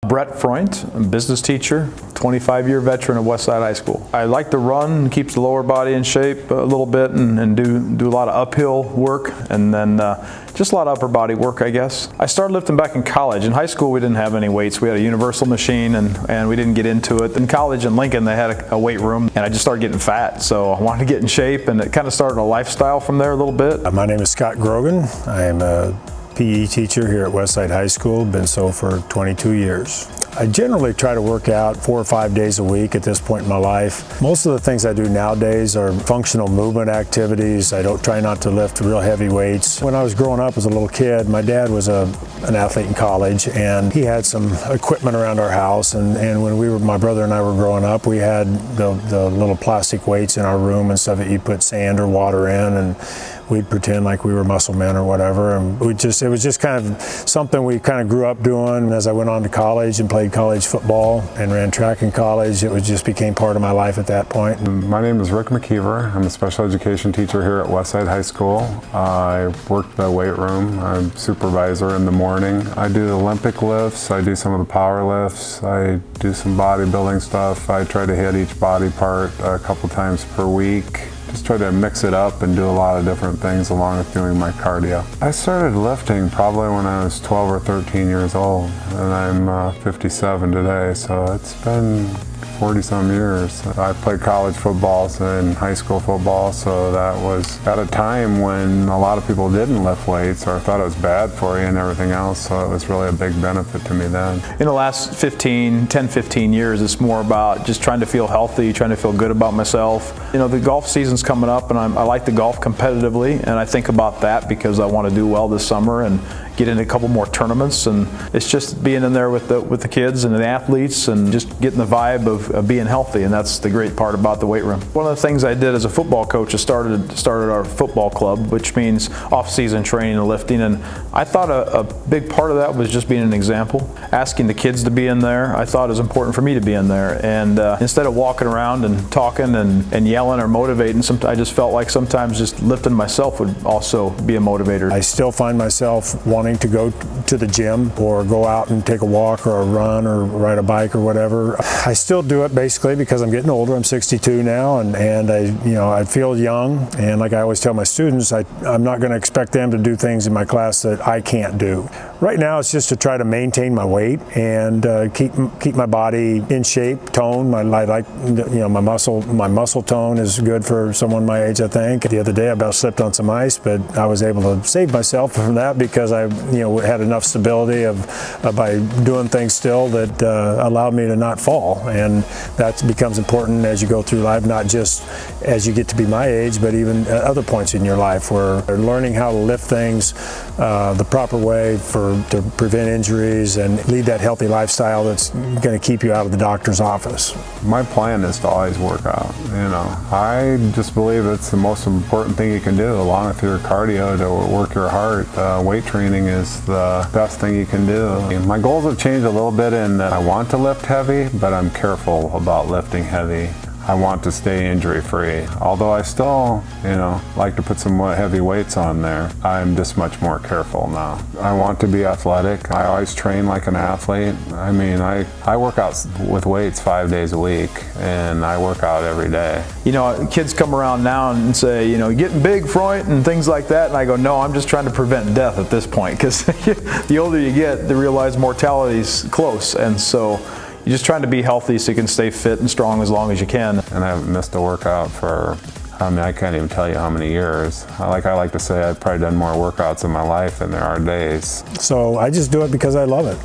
Brett Freund, I'm a business teacher, 25-year veteran of Westside High School. I like to run, keeps the lower body in shape a little bit, and do a lot of uphill work, and then just a lot of upper body work, I guess. I started lifting back in college. In high school, we didn't have any weights. We had a universal machine, and we didn't get into it. In college in Lincoln, they had a weight room, and I just started getting fat, so I wanted to get in shape, and it kind of started a lifestyle from there a little bit. My name is Scott Grogan. I am a PE teacher here at Westside High School, been so for 22 years. I generally try to work out 4 or 5 days a week at this point in my life. Most of the things I do nowadays are functional movement activities. I don't try not to lift real heavy weights. When I was growing up as a little kid, my dad was an athlete in college, and he had some equipment around our house, and when my brother and I were growing up, we had the little plastic weights in our room and stuff that you put sand or water in, and we'd pretend like we were muscle men or whatever, and it was just kind of something we kind of grew up doing. As I went on to college and played college football and ran track in college, it just became part of my life at that point. My name is Rick McKeever. I'm a special education teacher here at Westside High School. I work the weight room. I'm supervisor in the morning. I do Olympic lifts. I do some of the power lifts. I do some bodybuilding stuff. I try to hit each body part a couple times per week. Just try to mix it up and do a lot of different things along with doing my cardio. I started lifting probably when I was 12 or 13 years old, and I'm 57 today, so it's been 40-some years. I played college football and high school football, so that was at a time when a lot of people didn't lift weights or thought it was bad for you and everything else, so it was really a big benefit to me then. In the last 10-15 years, it's more about just trying to feel healthy, trying to feel good about myself. You know, the golf season's coming up, and I like to golf competitively, and I think about that because I want to do well this summer and get into a couple more tournaments, and it's just being in there with the kids and the athletes and just getting the vibe of being healthy, and that's the great part about the weight room. One of the things I did as a football coach is started our football club, which means off-season training and lifting, and I thought a big part of that was just being an example. Asking the kids to be in there, I thought it was important for me to be in there, and instead of walking around and talking and yelling or motivating, I just felt like sometimes just lifting myself would also be a motivator. I still find myself wanting to go to the gym or go out and take a walk or a run or ride a bike or whatever. I still do it basically because I'm getting older. I'm 62 now, and I feel young, and like I always tell my students, I'm not going to expect them to do things in my class that I can't do. Right now it's just to try to maintain my weight and keep my body in shape, tone. My muscle tone is good for someone my age, I think. The other day I about slipped on some ice, but I was able to save myself from that because I had enough stability by doing things still that allowed me to not fall, and that becomes important as you go through life, not just as you get to be my age, but even at other points in your life where learning how to lift things the proper way to prevent injuries and lead that healthy lifestyle that's going to keep you out of the doctor's office. My plan is to always work out. I just believe it's the most important thing you can do, along with your cardio, to work your heart. Weight training is the best thing you can do. My goals have changed a little bit in that I want to lift heavy, but I'm careful about lifting heavy. I want to stay injury-free. Although I still, like to put some heavy weights on there, I'm just much more careful now. I want to be athletic. I always train like an athlete. I work out with weights 5 days a week, and I work out every day. Kids come around now and say, getting big, Freund, and things like that, and I go, no, I'm just trying to prevent death at this point, because the older you get, the realize mortality's close, and so you're just trying to be healthy so you can stay fit and strong as long as you can. And I haven't missed a workout for, I can't even tell you how many years. I like to say I've probably done more workouts in my life than there are days. So I just do it because I love it.